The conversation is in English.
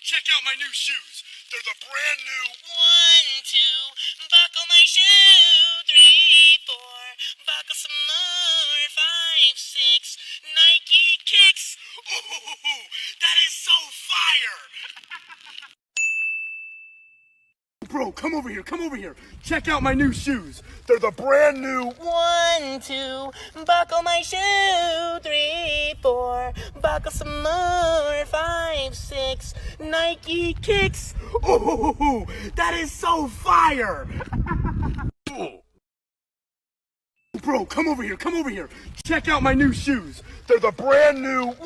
Check out my new shoes. They're the brand new 1, 2, buckle my shoe. 3, 4, buckle some more. 5, 6, Nike kicks. Ooh, that is so fire! Bro, come over here. Check out my new shoes. They're the brand new 1, 2, buckle my shoe. 3, 4, buckle some more. 5, 6, Nike kicks. Ooh, that is so fire! Bro, come over here. Check out my new shoes. They're the brand new 1,